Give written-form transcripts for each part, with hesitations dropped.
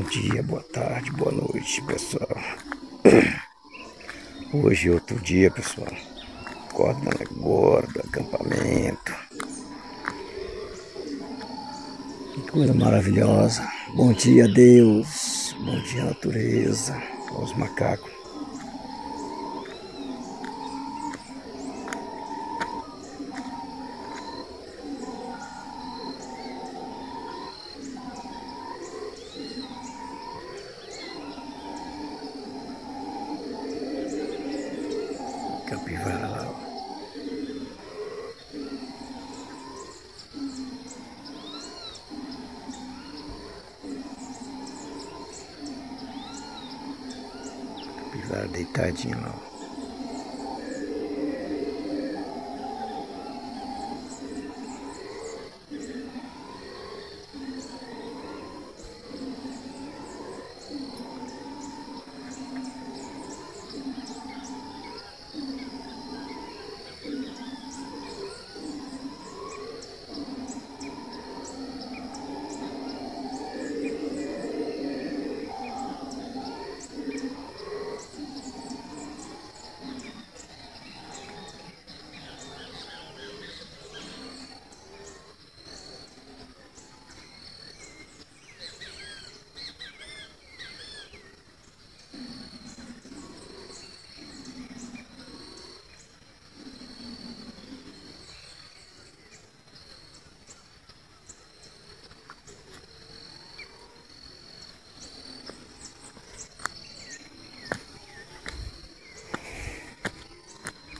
dia, boa tarde, boa noite, pessoal. Hoje é outro dia, pessoal. Acorda gordo, acampamento. Que coisa maravilhosa. Bom dia, Deus. Bom dia, natureza. Os macacos. Capivara lá, ó. Capivara deitadinho lá, ó.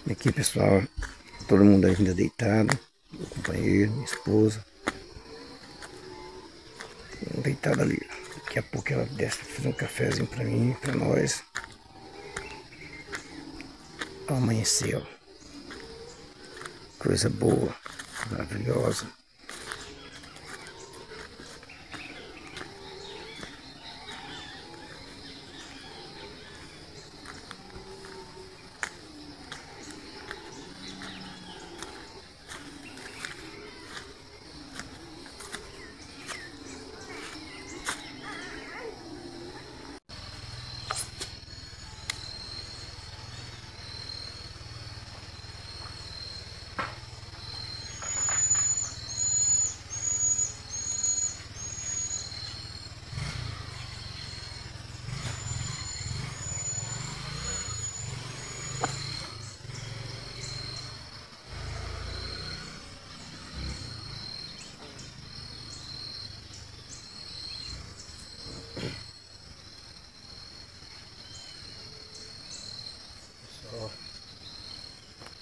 E aqui, pessoal, todo mundo ainda deitado. Meu companheiro, minha esposa. Deitada ali. Daqui a pouco ela desce pra fazer um cafezinho pra mim, pra nós. Ao amanhecer, ó. Coisa boa, maravilhosa.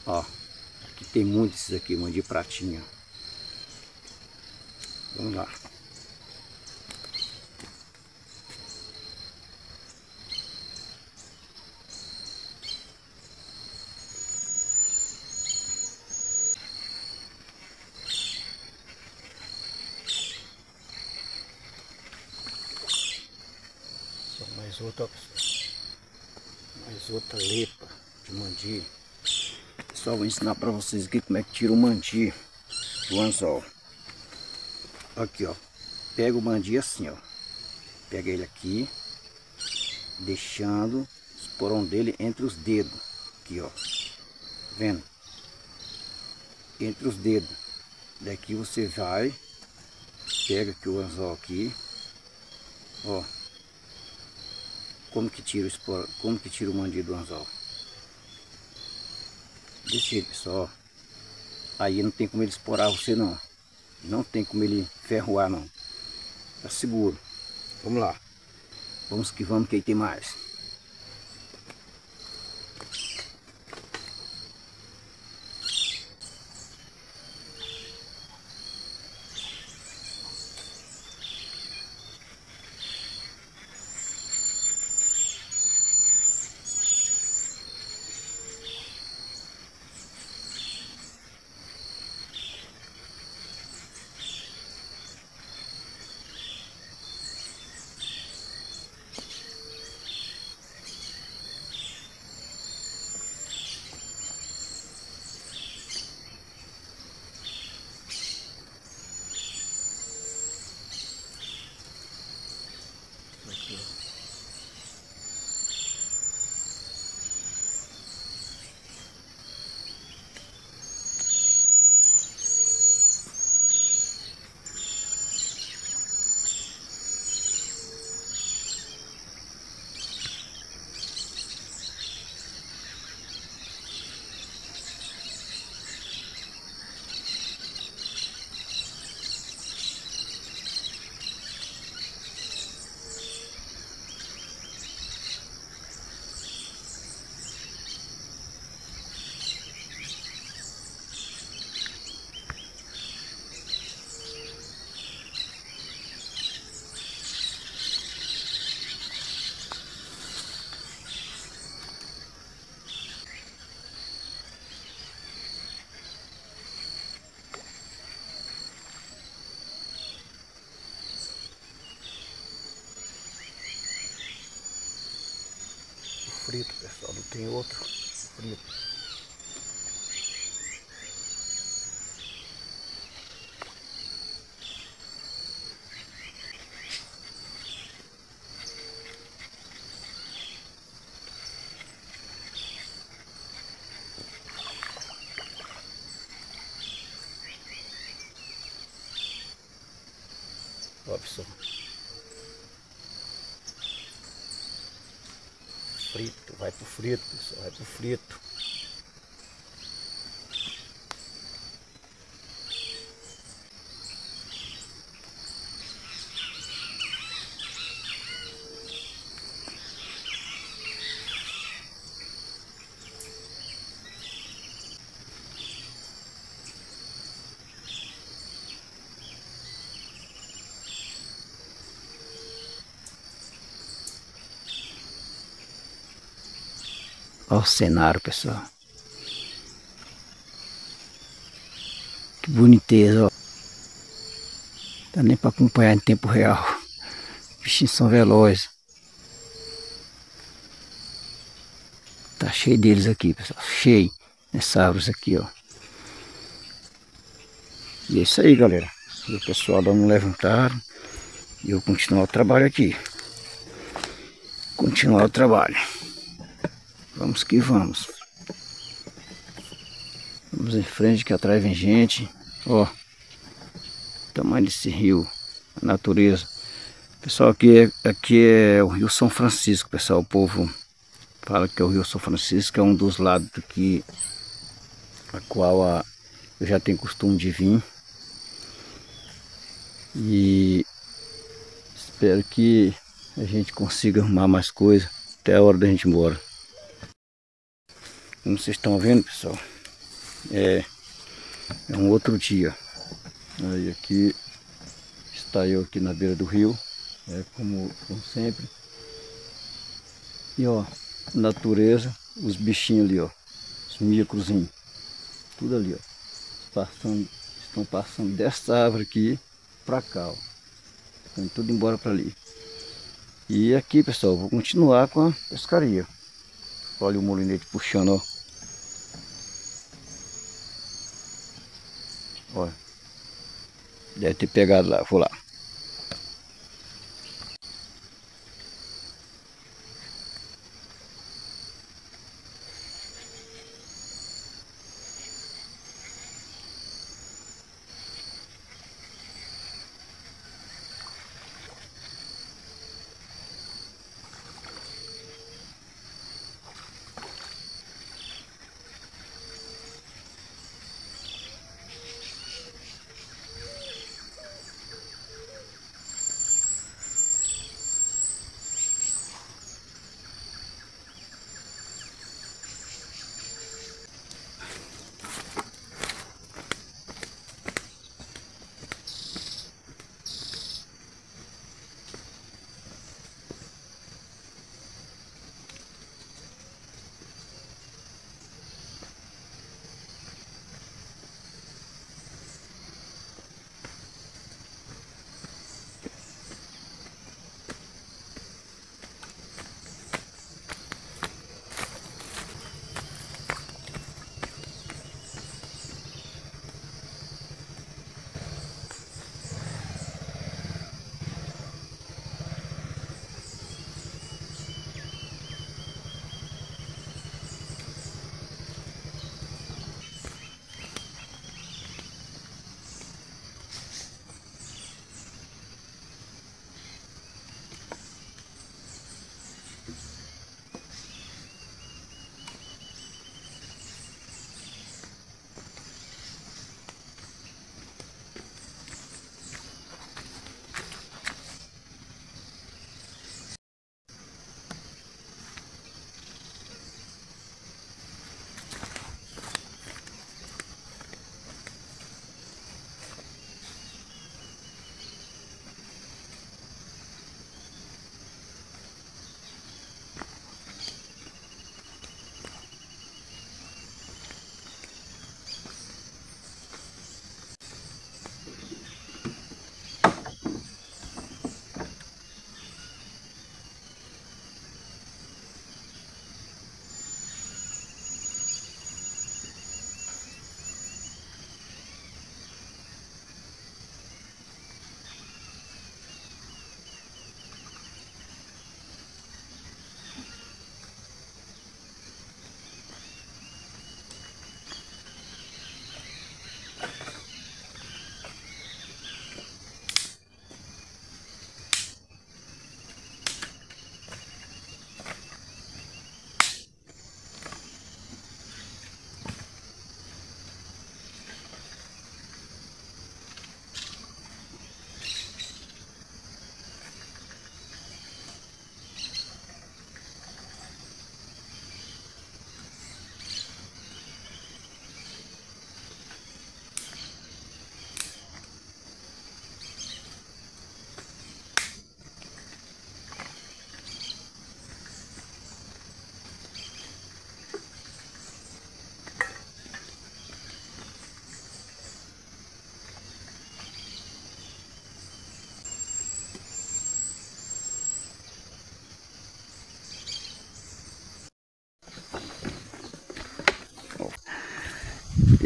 Ó, aqui tem muitos desses aqui, mão de pratinha. Vamos lá. Só mais outra, ó, pessoal. Mais outra lepa de mandi. Pessoal, vou ensinar pra vocês aqui como é que tira o mandi do anzol. Aqui, ó. Pega o mandi assim, ó. Pega ele aqui, deixando os porão dele entre os dedos. Aqui, ó. Vendo? Entre os dedos. Daqui você vai, pega aqui o anzol aqui. Ó. Como que tira o esporo, como que tira o mandi do anzol? Desse jeito, pessoal. Aí não tem como ele esporar você, não. Não tem como ele ferroar, não. Tá seguro. Vamos lá. Vamos que vamos, que aí tem mais. frito, pessoal, não tem outro frito. Ó, pessoal. Frito, vai pro frito, pessoal, vai pro frito. Olha o cenário, pessoal. Que boniteza, ó. Dá nem para acompanhar em tempo real. Os bichinhos são velozes. Tá cheio deles aqui, pessoal. Cheio. Nessas árvores aqui, ó. E é isso aí, galera. E o pessoal lá não levantaram. E eu continuar o trabalho aqui. Continuar o trabalho. Vamos que vamos. Vamos em frente, que atrás vem gente. Ó. O tamanho desse rio. A natureza. Pessoal, aqui é o Rio São Francisco, pessoal. O povo fala que é o Rio São Francisco, é um dos lados aqui a qual eu já tenho costume de vir. E espero que a gente consiga arrumar mais coisas até a hora da gente ir embora. Como vocês estão vendo, pessoal, é um outro dia. Aí aqui está eu aqui na beira do rio, como sempre. E ó, natureza, os bichinhos ali, ó, os microzinhos, tudo ali, ó, estão passando dessa árvore aqui para cá, ó, estão tudo embora para ali. E aqui, pessoal, vou continuar com a pescaria. Olha o molinete puxando, ó. Olha, deve ter pegado lá, vou lá.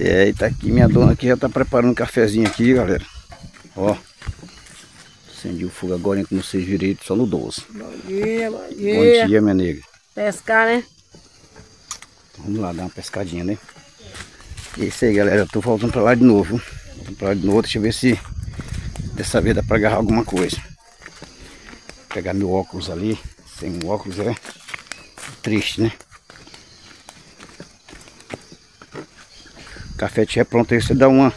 E tá aqui, minha dona aqui já tá preparando um cafezinho aqui, galera. Ó. Acendi o fogo agora, como vocês viram, só no 12. Bom dia, bom dia. Bom dia, minha nega. Pescar, né? Vamos lá dar uma pescadinha, né? É isso aí, galera. Eu tô voltando pra lá de novo. Voltando pra lá de novo, deixa eu ver se dessa vez dá pra agarrar alguma coisa. Vou pegar meu óculos ali. Sem o óculos é triste, né? O café é pronto aí, você dá uma.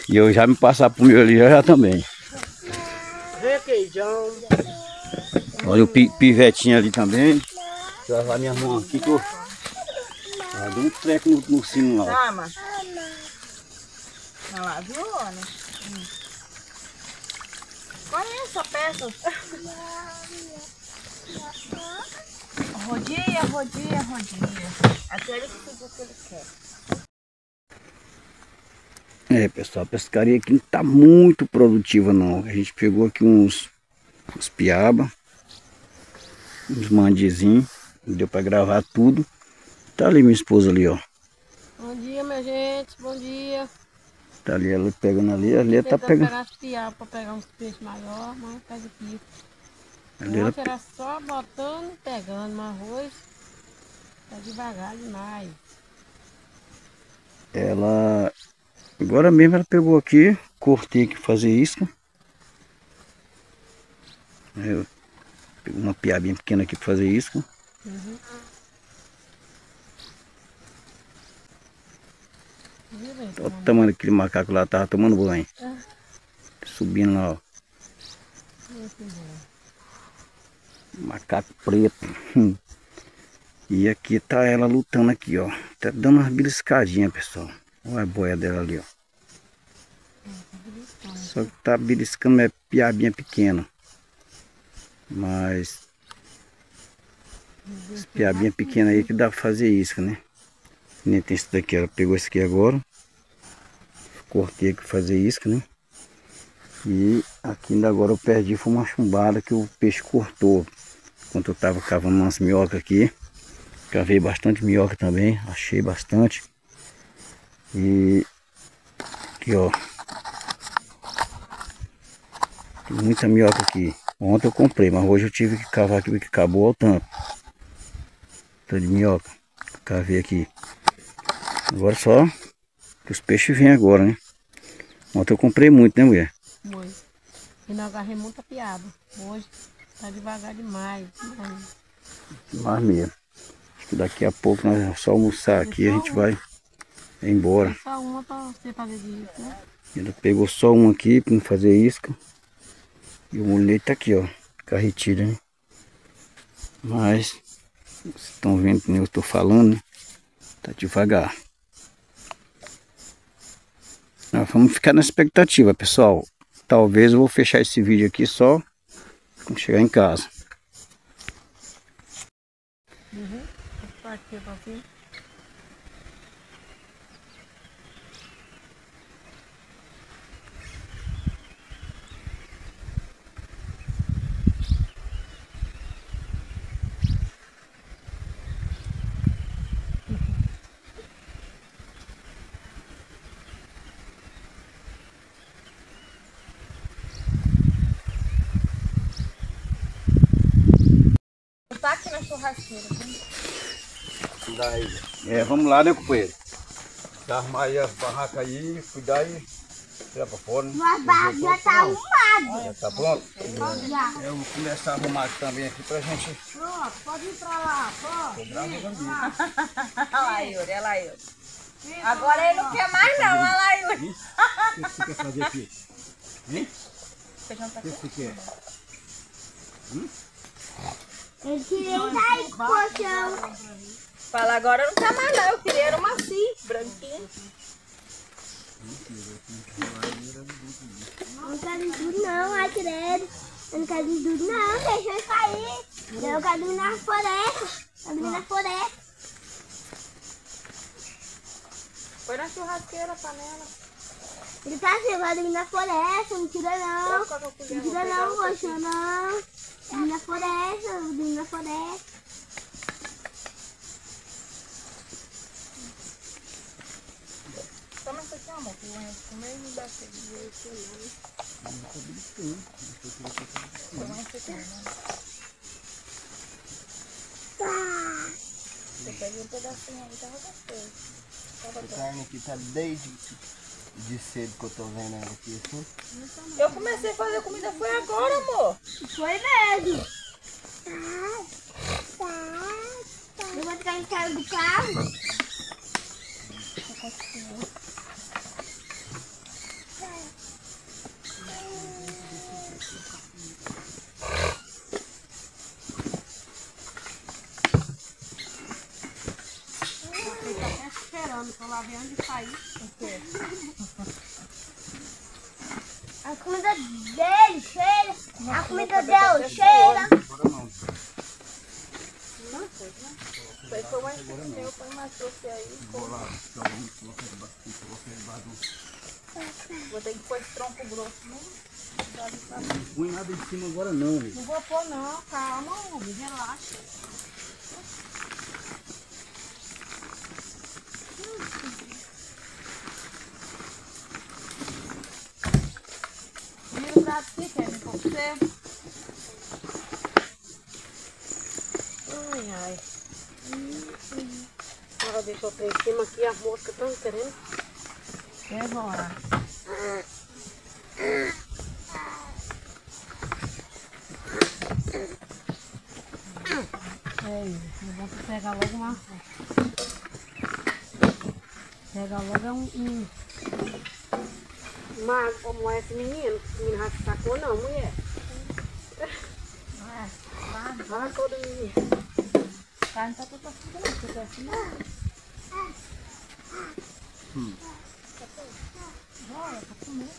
E eu já me passar pro meu ali já também. Requeijão. Olha o pivetinho ali também. Deixa eu lavar minha mão aqui que eu... Ah, deu um treco no sino lá. Tá, mas... Olha lá, viu, Ana? Olha essa peça. Rodia, rodia, rodia. Até ele fica o que ele quer. É, pessoal, a pescaria aqui não tá muito produtiva não. A gente pegou aqui uns piaba, uns mandizinhos, não deu pra gravar tudo. Tá ali minha esposa ali, ó. Bom dia, minha gente, bom dia. Tá ali ela pegando ali tá pegando. Pegar as piabas pra pegar uns peixes maiores, mas pega aqui. Ali ela... Ontem era só botando e pegando, mas hoje tá devagar demais. Ela... Agora mesmo ela pegou aqui, cortei aqui pra fazer isca. Eu peguei uma piabinha pequena aqui pra fazer isca. Uhum. Olha o tamanho daquele macaco lá, tava tomando banho. Subindo lá, ó. Macaco preto. E aqui tá ela lutando aqui, ó. Tá dando umas beliscadinhas, pessoal. Olha a boia dela ali, ó. Só que tá beliscando, é piabinha pequena. Mas... Essa piabinha pequena aí que dá pra fazer isca, né? Nem tem isso daqui, ela pegou esse aqui agora. Cortei aqui pra fazer isca, né? E aqui ainda agora eu perdi, foi uma chumbada que o peixe cortou. Enquanto eu tava cavando umas minhocas aqui. Cavei bastante minhoca também, achei bastante. E aqui, ó. Tem muita minhoca aqui. Ontem eu comprei, mas hoje eu tive que cavar aqui porque acabou o tampo. Tô de minhoca. Cavei aqui. Agora só que os peixes vêm agora, né? Ontem eu comprei muito, né, mulher? Foi. E nós agarrei muita piaba. Hoje tá devagar demais. Mas mesmo. Acho que daqui a pouco nós vamos só almoçar aqui e a gente vai embora. Só uma pra você fazer disso, né? Ele pegou só um aqui para não fazer isca. E o mulete tá aqui, ó. Carretilha, né? Mas, vocês estão vendo que eu estou falando, né? Tá devagar. Nós vamos ficar na expectativa, pessoal. Talvez eu vou fechar esse vídeo aqui só quando chegar em casa. Aqui, aqui. Tá aqui na churrasqueira. Daí. É, vamos lá, né, companheiro? Arrumar aí as barracas aí, cuidar e tirar pra fora, né? Mas já tá arrumado. Já tá pronto? Já. Eu vou começar a arrumar também aqui pra gente. Pronto, pode ir pra lá, pode. Olha lá, Yuri, olha lá, Yuri. Agora ele não quer mais não, olha lá, Yuri. O que você quer fazer aqui? Hein? Feijão tá O que você quer? Eu queria sair com o colchão. Fala, agora não quer mais não, eu queria era uma assim, branquinho. Eu não quero de tudo não, ai credo. Eu não quero de tudo não, deixa eu sair. Eu quero ir na floresta. Eu quero ir na floresta. Foi na churrasqueira a panela. Ele tá assim, vai dormir na floresta, não tira não. Não tira não, poxa, não. Dormir na floresta, dormir na floresta. Toma isso aqui, amor, que eu vou comer e não dá certo. Toma isso aqui, né? Eu peguei um pedacinho aí, tava gostoso. A carne aqui tá desde de cedo que eu tô vendo ela aqui assim. Eu comecei a fazer comida foi agora, amor. Foi mesmo. Eu vou ficar em casa do carro. Tô lá vendo onde sair. A comida dele cheira. A comida dela cheira. Foi foi mais meu, foi mais doce aí. Vou ter que pôr esse tronco grosso, né? Não põe nada em cima agora não, velho. Não vou pôr não, calma, homem, relaxa. Vira o prato aqui, Kevin, pra você. Ai, ai. Agora deixa eu ter em cima aqui, as moscas estão querendo. Agora. É, vou pegar logo uma. Pega logo Uma água como essa, menino. Menino já se sacou não, mulher. Vai todo menino. Carne tá toda assim, fica assim, não. Bora, pra comer.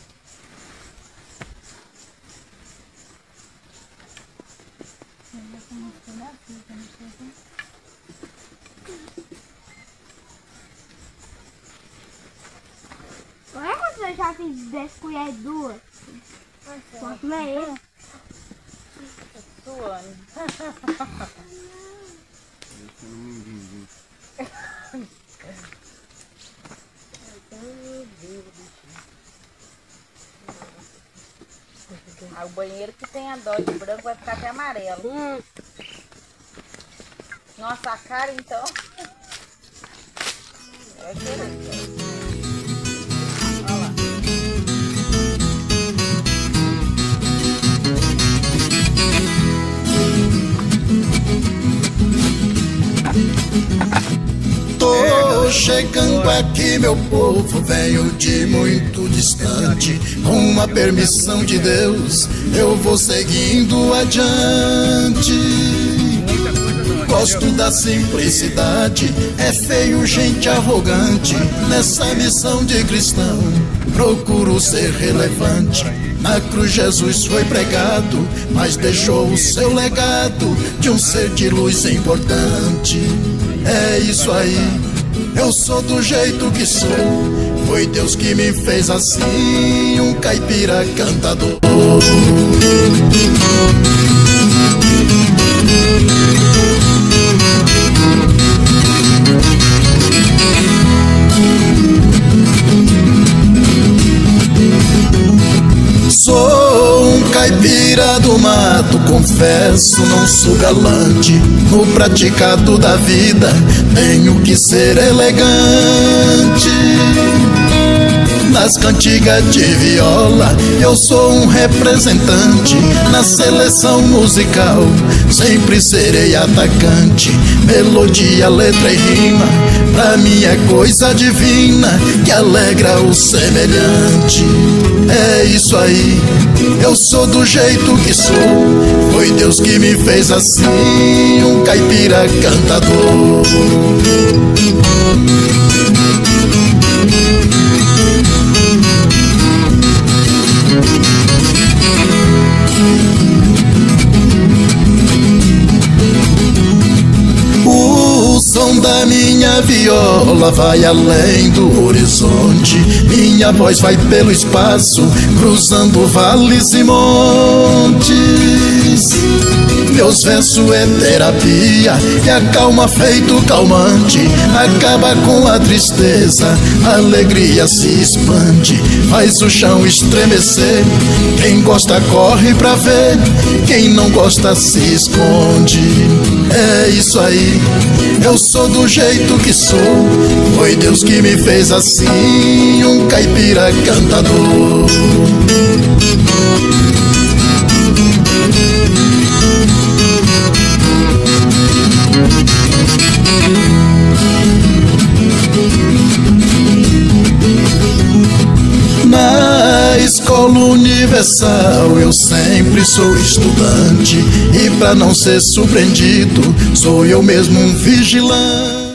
Olha quando eu já fiz 10 colheres duas. Posso ler? Suando. Ah, o banheiro que tem a dó de branco vai ficar até amarelo. Nossa, a cara então. Vai querer. Olha lá. Tô chegando aqui, meu povo, venho de muito distante. Com uma permissão de Deus, eu vou seguindo adiante. Gosto da simplicidade, é feio gente arrogante. Nessa missão de cristão, procuro ser relevante. Na cruz Jesus foi pregado, mas deixou o seu legado de um ser de luz importante. É isso aí, eu sou do jeito que sou. Foi Deus que me fez assim, um caipira cantador. Sou um caipira do mato, confesso, não sou galante. No praticado da vida, tenho que ser elegante. Nas cantigas de viola, eu sou um representante. Na seleção musical, sempre serei atacante. Melodia, letra e rima, pra mim é coisa divina, que alegra o semelhante. É isso aí, eu sou do jeito que sou. Foi Deus que me fez assim, um caipira cantador. O som da minha minha viola vai além do horizonte, minha voz vai pelo espaço, cruzando vales e montes. Meus versos é terapia que acalma feito calmante, acaba com a tristeza, a alegria se expande, faz o chão estremecer. Quem gosta corre pra ver, quem não gosta se esconde. É isso aí, eu sou do jeito que sou, foi Deus que me fez assim, um caipira cantador. Na escola universal eu sempre sou estudante, e pra não ser surpreendido sou eu mesmo um vigilante.